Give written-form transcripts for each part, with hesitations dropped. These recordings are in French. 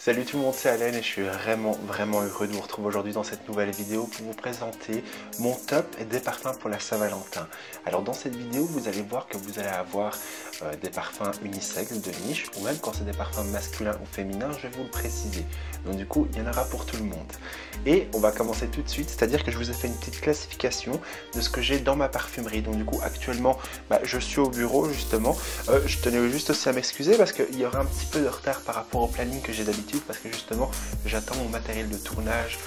Salut tout le monde, c'est Alain et je suis vraiment heureux de vous retrouver aujourd'hui dans cette nouvelle vidéo pour vous présenter mon top des parfums pour la Saint-Valentin. Alors dans cette vidéo, vous allez voir que vous allez avoir des parfums unisexes, de niche, ou même quand c'est des parfums masculins ou féminins, je vais vous le préciser. Donc du coup, il y en aura pour tout le monde. Et on va commencer tout de suite, c'est-à-dire que je vous ai fait une petite classification de ce que j'ai dans ma parfumerie. Donc du coup, actuellement, je suis au bureau justement. Je tenais juste aussi à m'excuser parce qu'il y aura un petit peu de retard par rapport au planning que j'ai d'habitude, parce que justement j'attends mon matériel de tournage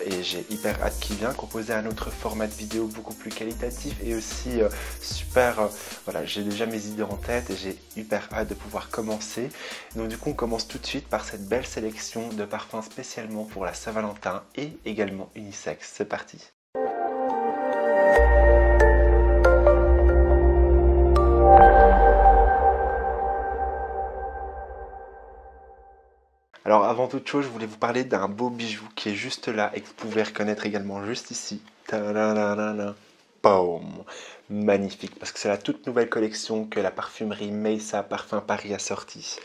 et j'ai hyper hâte qu'il vienne composer un autre format de vidéo beaucoup plus qualitatif et aussi super, voilà, j'ai déjà mes idées en tête et j'ai hyper hâte de pouvoir commencer. Donc du coup on commence tout de suite par cette belle sélection de parfums spécialement pour la Saint-Valentin et également unisexe. C'est parti. Alors avant toute chose, je voulais vous parler d'un beau bijou qui est juste là et que vous pouvez reconnaître également juste ici. Ta-da-da-da-da. Boom. Magnifique, parce que c'est la toute nouvelle collection que la parfumerie Meyssa Parfum Paris a sortie.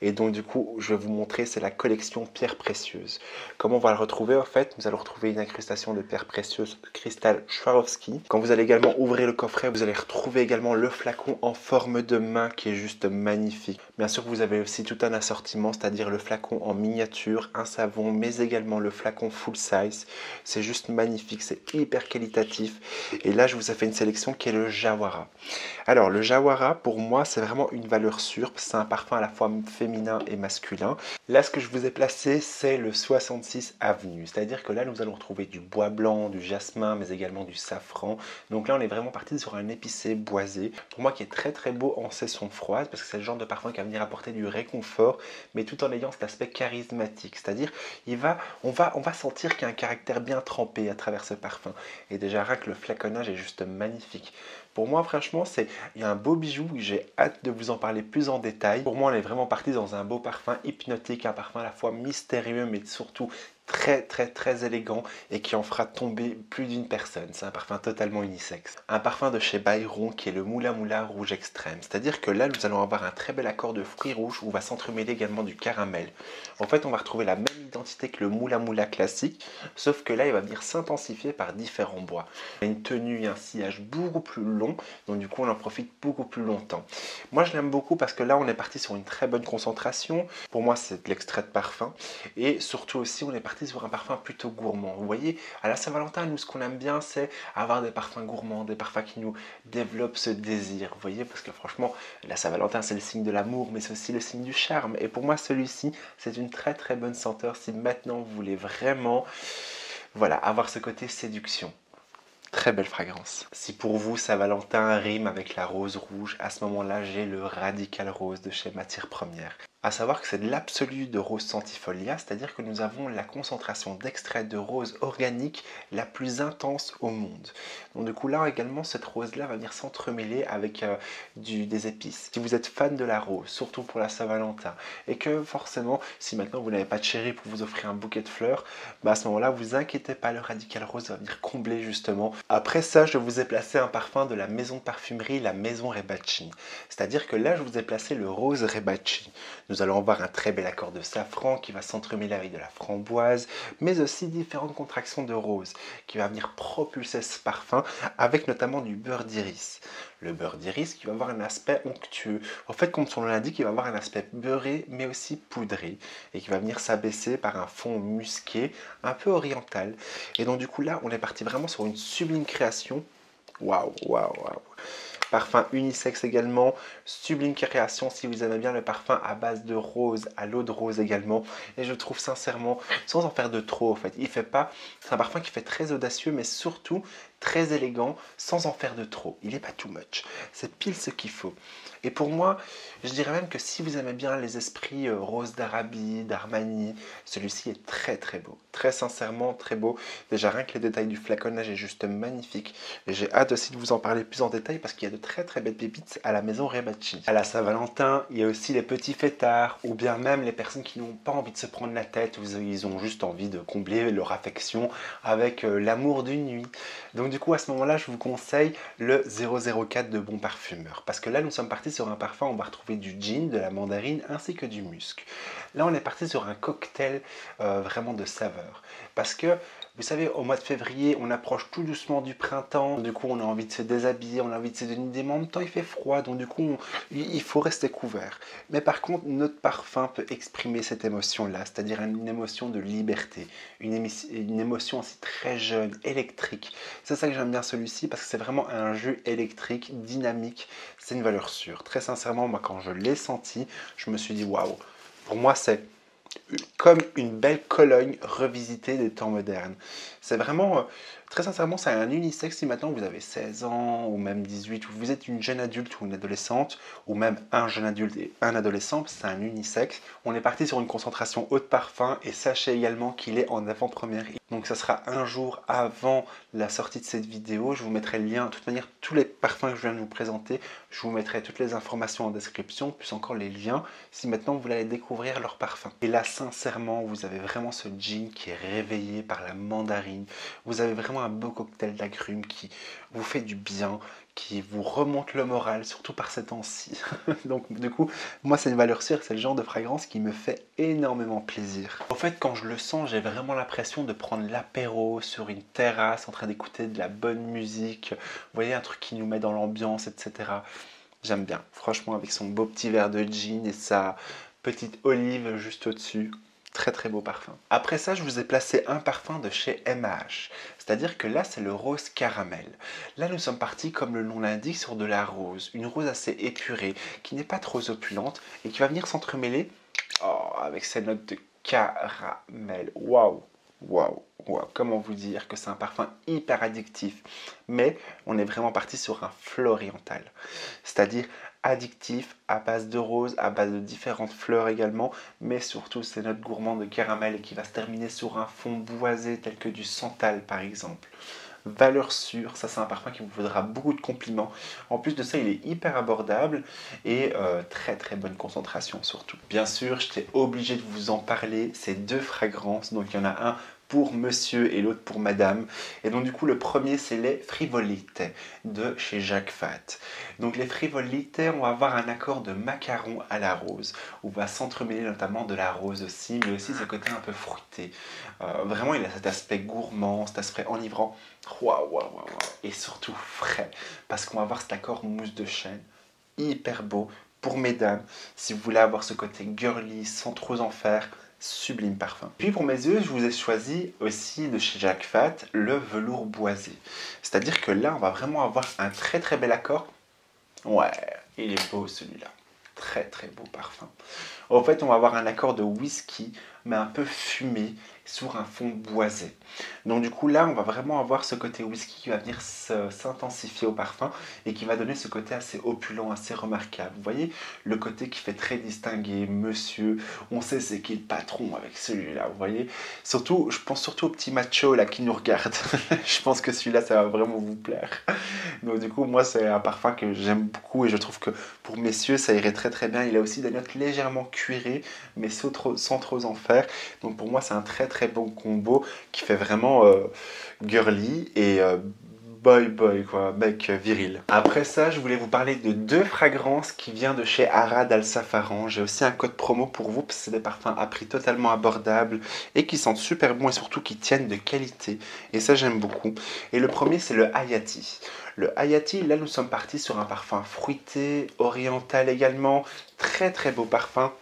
Et donc du coup, je vais vous montrer, c'est la collection pierres précieuses. Comment on va le retrouver en fait? Vous allez retrouver une incrustation de pierres précieuses cristal Swarovski. Quand vous allez également ouvrir le coffret, vous allez retrouver également le flacon en forme de main qui est juste magnifique. Bien sûr, vous avez aussi tout un assortiment, c'est-à-dire le flacon en miniature, un savon, mais également le flacon full size. C'est juste magnifique, c'est hyper qualitatif. Et là, je vous ai fait une sélection qui est le Jawara. Alors, le Jawara, pour moi, c'est vraiment une valeur sûre. C'est un parfum à la fois féminin et masculin. Là, ce que je vous ai placé, c'est le 66 Avenue. C'est-à-dire que là, nous allons retrouver du bois blanc, du jasmin, mais également du safran. Donc là, on est vraiment parti sur un épicé boisé. Pour moi, qui est très beau en saison froide, parce que c'est le genre de parfum qui va venir apporter du réconfort, mais tout en ayant cet aspect charismatique. C'est-à-dire, on va sentir qu'il y a un caractère bien trempé à travers ce parfum. Et déjà, rien que le flaconnage est juste magnifique. Pour moi, franchement, il y a un beau bijou, j'ai hâte de vous en parler plus en détail. Pour moi, on est vraiment parti dans un beau parfum hypnotique, un parfum à la fois mystérieux, mais surtout très élégant et qui en fera tomber plus d'une personne. C'est un parfum totalement unisexe. Un parfum de chez Byron qui est le Moula Moula rouge extrême. C'est-à-dire que là, nous allons avoir un très bel accord de fruits rouges où va s'entremêler également du caramel. En fait, on va retrouver la même identité que le Moula Moula classique, sauf que là, il va venir s'intensifier par différents bois. Il y a une tenue et un sillage beaucoup plus long, donc du coup, on en profite beaucoup plus longtemps. Moi, je l'aime beaucoup parce que là, on est parti sur une très bonne concentration. Pour moi, c'est de l'extrait de parfum. Et surtout aussi, on est parti sur un parfum plutôt gourmand. Vous voyez, à la Saint-Valentin, nous, ce qu'on aime bien, c'est avoir des parfums gourmands, des parfums qui nous développent ce désir. Vous voyez, parce que franchement, la Saint-Valentin, c'est le signe de l'amour, mais c'est aussi le signe du charme. Et pour moi, celui-ci, c'est une très bonne senteur si maintenant vous voulez vraiment, voilà, avoir ce côté séduction. Très belle fragrance. Si pour vous Saint-Valentin rime avec la rose rouge, à ce moment-là j'ai le Radical Rose de chez Matières Premières. À savoir que c'est de l'absolu de rose centifolia, c'est-à-dire que nous avons la concentration d'extrait de rose organique la plus intense au monde. Donc du coup là également cette rose-là va venir s'entremêler avec des épices. Si vous êtes fan de la rose, surtout pour la Saint-Valentin, et que forcément si maintenant vous n'avez pas de chéri pour vous offrir un bouquet de fleurs, à ce moment-là vous inquiétez pas, le Radical Rose va venir combler justement. Après ça, je vous ai placé un parfum de la maison de parfumerie, la maison Rebacci. C'est-à-dire que là je vous ai placé le rose Rebacci. Nous allons avoir un très bel accord de safran qui va s'entremêler avec de la framboise, mais aussi différentes contractions de rose qui va venir propulser ce parfum avec notamment du beurre d'iris. Le beurre d'iris qui va avoir un aspect onctueux. En fait, comme son nom l'indique, il va avoir un aspect beurré mais aussi poudré et qui va venir s'abaisser par un fond musqué un peu oriental. Et donc du coup là, on est parti vraiment sur une sublime création. Waouh. Parfum unisexe également, sublime création si vous aimez bien le parfum à base de rose, à l'eau de rose également. Et je trouve sincèrement, sans en faire de trop en fait, c'est un parfum qui fait très audacieux mais surtout très élégant sans en faire de trop. Il n'est pas too much, c'est pile ce qu'il faut. Et pour moi, je dirais même que si vous aimez bien les esprits rose d'Arabie, d'Armani, celui-ci est très beau. Très sincèrement, très beau. Déjà rien que les détails du flaconnage est juste magnifique. Et j'ai hâte aussi de vous en parler plus en détail parce qu'il y a de très belles pépites à la maison Rebacci. À la Saint-Valentin, il y a aussi les petits fêtards ou bien même les personnes qui n'ont pas envie de se prendre la tête, ils ont juste envie de combler leur affection avec l'amour d'une nuit. Donc Donc du coup, à ce moment-là, je vous conseille le 004 de Bon Parfumeur. Parce que là, nous sommes partis sur un parfum, on va retrouver du gin, de la mandarine, ainsi que du musc. Là, on est parti sur un cocktail vraiment de saveurs. Parce que, vous savez, au mois de février, on approche tout doucement du printemps. Du coup, on a envie de se déshabiller, on a envie de se dénuder, mais en même temps, il fait froid. Donc du coup, il faut rester couvert. Mais par contre, notre parfum peut exprimer cette émotion-là, c'est-à-dire une émotion de liberté, une émotion aussi très jeune, électrique. C'est ça que j'aime bien celui-ci, parce que c'est vraiment un jeu électrique, dynamique. C'est une valeur sûre. Très sincèrement, moi, quand je l'ai senti, je me suis dit, waouh, pour moi, c'est comme une belle Cologne revisitée des temps modernes. C'est vraiment, très sincèrement, c'est un unisexe. Si maintenant vous avez 16 ans ou même 18, ou vous êtes une jeune adulte ou une adolescente, ou même un jeune adulte et un adolescent, c'est un unisexe. On est parti sur une concentration haute parfum et sachez également qu'il est en avant-première. Donc ça sera un jour avant la sortie de cette vidéo. Je vous mettrai le lien. De toute manière, tous les parfums que je viens de vous présenter, je vous mettrai toutes les informations en description, plus encore les liens, si maintenant vous voulez aller découvrir leur parfum. Et là, sincèrement, vous avez vraiment ce gin qui est réveillé par la mandarine. Vous avez vraiment un beau cocktail d'agrumes qui vous fait du bien, qui vous remonte le moral, surtout par ces temps-ci. Donc du coup, moi c'est une valeur sûre, c'est le genre de fragrance qui me fait énormément plaisir. En fait, quand je le sens, j'ai vraiment l'impression de prendre l'apéro sur une terrasse en train d'écouter de la bonne musique. Vous voyez, un truc qui nous met dans l'ambiance, etc. J'aime bien, franchement, avec son beau petit verre de gin et sa petite olive juste au-dessus. Très très beau parfum. Après ça, je vous ai placé un parfum de chez MH. C'est-à-dire que là, c'est le rose caramel. Là, nous sommes partis, comme le nom l'indique, sur de la rose. Une rose assez épurée, qui n'est pas trop opulente et qui va venir s'entremêler avec ses notes de caramel. Waouh, waouh, waouh. Comment vous dire que c'est un parfum hyper addictif. Mais on est vraiment parti sur un floriental. C'est-à-dire addictif à base de rose, à base de différentes fleurs également, mais surtout ces notes gourmandes de caramel qui va se terminer sur un fond boisé tel que du santal par exemple. Valeur sûre, ça c'est un parfum qui vous vaudra beaucoup de compliments. En plus de ça, il est hyper abordable et très très bonne concentration surtout. Bien sûr, j'étais obligé de vous en parler, ces deux fragrances, donc il y en a un pour monsieur et l'autre pour madame. Et donc du coup le premier c'est les Frivolite de chez Jacques Fat. Donc les Frivolite, on va avoir un accord de macaron à la rose où va s'entremêler notamment de la rose aussi, mais aussi ce côté un peu fruité. Vraiment il a cet aspect gourmand, cet aspect enivrant, waouh, waouh, waouh, et surtout frais parce qu'on va avoir cet accord mousse de chêne hyper beau pour mesdames si vous voulez avoir ce côté girly sans trop en faire. Sublime parfum. Puis pour mes yeux, je vous ai choisi aussi de chez Jacques Fat le velours boisé. C'est-à-dire que là, on va vraiment avoir un très très bel accord. Ouais, il est beau celui-là. Très très beau parfum. En fait, on va avoir un accord de whisky, mais un peu fumé, sur un fond boisé. Donc du coup, là, on va vraiment avoir ce côté whisky qui va venir s'intensifier au parfum et qui va donner ce côté assez opulent, assez remarquable. Vous voyez, le côté qui fait très distingué, monsieur, on sait c'est qui le patron avec celui-là, vous voyez. Surtout, je pense surtout aux petits machos là qui nous regardent. Je pense que celui-là, ça va vraiment vous plaire. Donc du coup, moi, c'est un parfum que j'aime beaucoup et je trouve que pour messieurs, ça irait très très bien. Il a aussi des notes légèrement cuirées, mais sans trop en faire. Donc pour moi, c'est un très très bon combo qui fait vraiment girly et boy quoi, mec viril. Après ça, je voulais vous parler de deux fragrances qui viennent de chez Arad Al Safaran. J'ai aussi un code promo pour vous parce que c'est des parfums à prix totalement abordable et qui sentent super bon et surtout qui tiennent de qualité. Et ça, j'aime beaucoup. Et le premier, c'est le Hayati. Le Hayati, là, nous sommes partis sur un parfum fruité, oriental également. Très très beau parfum.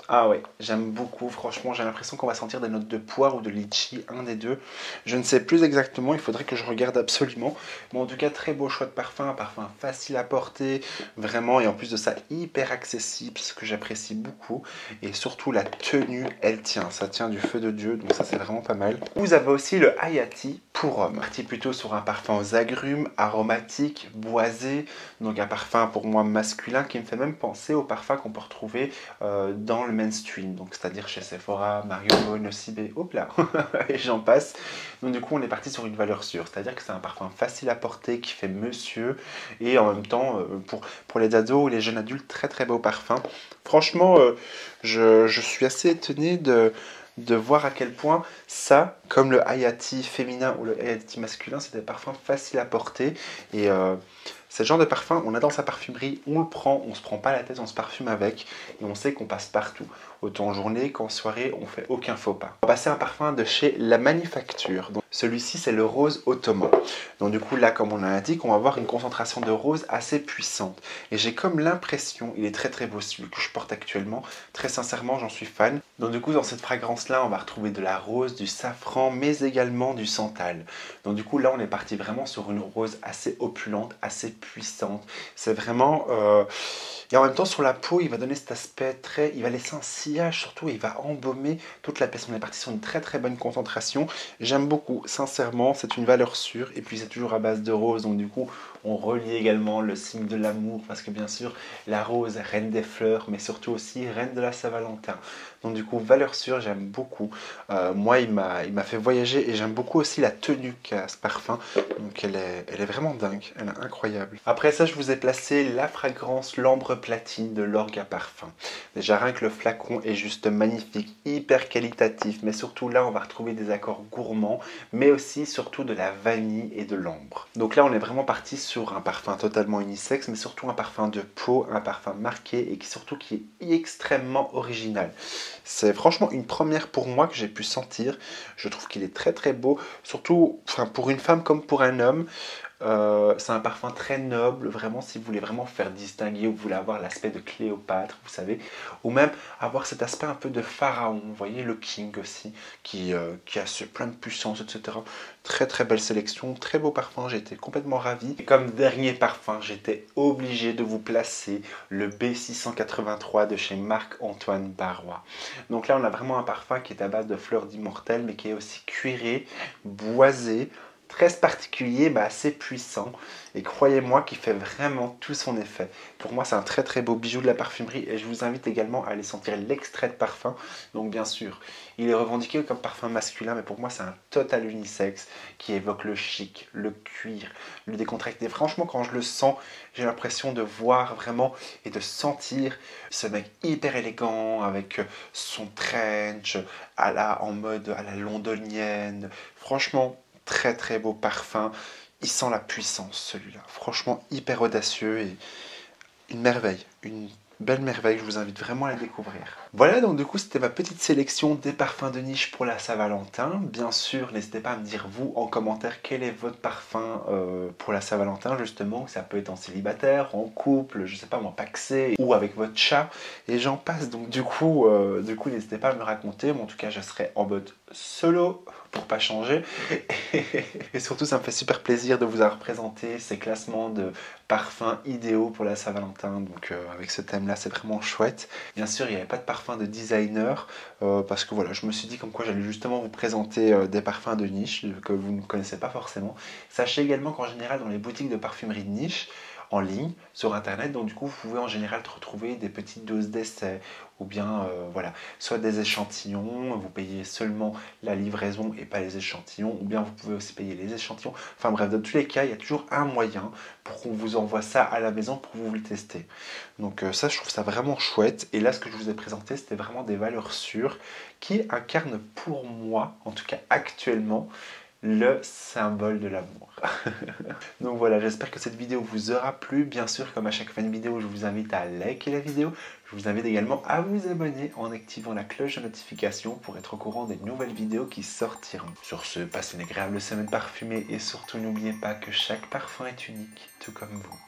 Ah ouais, j'aime beaucoup, franchement, j'ai l'impression qu'on va sentir des notes de poire ou de litchi, un des deux. Je ne sais plus exactement, il faudrait que je regarde absolument. Mais en tout cas, très beau choix de parfum, un parfum facile à porter, vraiment, et en plus de ça, hyper accessible, ce que j'apprécie beaucoup. Et surtout, la tenue, elle tient, ça tient du feu de Dieu, donc ça c'est vraiment pas mal. Vous avez aussi le Hayati pour homme, parti plutôt sur un parfum aux agrumes, aromatique, boisé, donc un parfum pour moi masculin qui me fait même penser au parfum qu'on peut retrouver dans le mainstream, donc c'est-à-dire chez Sephora, Mario, Nocibé, hop là, et j'en passe. Donc du coup, on est parti sur une valeur sûre, c'est-à-dire que c'est un parfum facile à porter, qui fait monsieur, et en même temps, pour les ados ou les jeunes adultes, très très beau parfum. Franchement, je suis assez étonné de voir à quel point ça, Comme le Hayati féminin ou le Hayati masculin, c'est des parfums faciles à porter. Et c'est le genre de parfum, on a dans sa parfumerie, on le prend, on se prend pas la tête, on se parfume avec. Et on sait qu'on passe partout. Autant en journée qu'en soirée, on fait aucun faux pas. On va passer à un parfum de chez La Manufacture. Celui-ci, c'est le rose ottoman. Donc du coup, là, comme on l'indique, on va avoir une concentration de rose assez puissante. Et j'ai comme l'impression, il est très très beau celui que je porte actuellement. Très sincèrement, j'en suis fan. Donc du coup, dans cette fragrance-là, on va retrouver de la rose, du safran, mais également du santal. Donc du coup, là, on est parti vraiment sur une rose assez opulente, assez puissante. C'est vraiment... Et en même temps, sur la peau, il va donner cet aspect très... Il va laisser un sillage surtout, et il va embaumer toute la pièce. On est parti sur une très très bonne concentration. J'aime beaucoup, sincèrement, c'est une valeur sûre. Et puis c'est toujours à base de rose, donc du coup, on relie également le signe de l'amour. Parce que bien sûr, la rose, reine des fleurs, mais surtout aussi reine de la Saint-Valentin. Donc du coup, valeur sûre, j'aime beaucoup. Moi, il m'a fait voyager et j'aime beaucoup aussi la tenue qu'a ce parfum. Donc elle est vraiment dingue, elle est incroyable. Après ça, je vous ai placé la fragrance L'Ambre Platine de l'Orga Parfum. Déjà, rien que le flacon est juste magnifique, hyper qualitatif. Mais surtout là, on va retrouver des accords gourmands, mais aussi surtout de la vanille et de l'ambre. Donc là, on est vraiment parti sur un parfum totalement unisexe, mais surtout un parfum de peau, un parfum marqué et surtout qui est extrêmement original. C'est franchement une première pour moi que j'ai pu sentir. Je trouve qu'il est très très beau, surtout pour une femme comme pour un homme. C'est un parfum très noble, vraiment si vous voulez vraiment faire distinguer ou vous voulez avoir l'aspect de Cléopâtre, vous savez, ou même avoir cet aspect un peu de pharaon, vous voyez, le king aussi, qui a plein de puissance, etc. Très très belle sélection, très beau parfum, j'ai été complètement ravi. Et comme dernier parfum, j'étais obligé de vous placer le B683 de chez Marc-Antoine Barrois. Donc là, on a vraiment un parfum qui est à base de fleurs d'immortel, mais qui est aussi cuiré, boisé, très particulier, mais assez puissant. Et croyez-moi qu'il fait vraiment tout son effet. Pour moi, c'est un très très beau bijou de la parfumerie. Et je vous invite également à aller sentir l'extrait de parfum. Donc bien sûr, il est revendiqué comme parfum masculin, mais pour moi, c'est un total unisexe qui évoque le chic, le cuir, le décontracté. Franchement, quand je le sens, j'ai l'impression de voir vraiment et de sentir ce mec hyper élégant avec son trench en mode à la londonienne. Franchement, très très beau parfum. Il sent la puissance celui-là. Franchement hyper audacieux et une merveille. Une belle merveille. Je vous invite vraiment à la découvrir. Voilà, donc du coup c'était ma petite sélection des parfums de niche pour la Saint-Valentin. Bien sûr, n'hésitez pas à me dire vous en commentaire quel est votre parfum pour la Saint-Valentin justement. Ça peut être en célibataire, en couple, je sais pas moi, paxé ou avec votre chat et j'en passe. Donc du coup n'hésitez pas à me raconter. Mais en tout cas, je serai en mode solo pour pas changer. Et surtout, ça me fait super plaisir de vous avoir présenté ces classements de parfums idéaux pour la Saint-Valentin. Donc avec ce thème-là, c'est vraiment chouette. Bien sûr, il n'y avait pas de parfum de designer parce que voilà, je me suis dit comme quoi j'allais justement vous présenter des parfums de niche que vous ne connaissez pas forcément. Sachez également qu'en général, dans les boutiques de parfumerie de niche, en ligne, sur internet, donc du coup vous pouvez en général retrouver des petites doses d'essai ou bien voilà, soit des échantillons, vous payez seulement la livraison et pas les échantillons, ou bien vous pouvez aussi payer les échantillons. Enfin bref, dans tous les cas, il y a toujours un moyen pour qu'on vous envoie ça à la maison pour vous le tester. Donc ça, je trouve ça vraiment chouette. Et là, ce que je vous ai présenté, c'était vraiment des valeurs sûres qui incarnent pour moi, en tout cas actuellement, le symbole de l'amour. Donc voilà, j'espère que cette vidéo vous aura plu. Bien sûr, comme à chaque fin de vidéo, je vous invite à liker la vidéo. Je vous invite également à vous abonner en activant la cloche de notification pour être au courant des nouvelles vidéos qui sortiront. Sur ce, passez une agréable semaine parfumée et surtout n'oubliez pas que chaque parfum est unique, tout comme vous.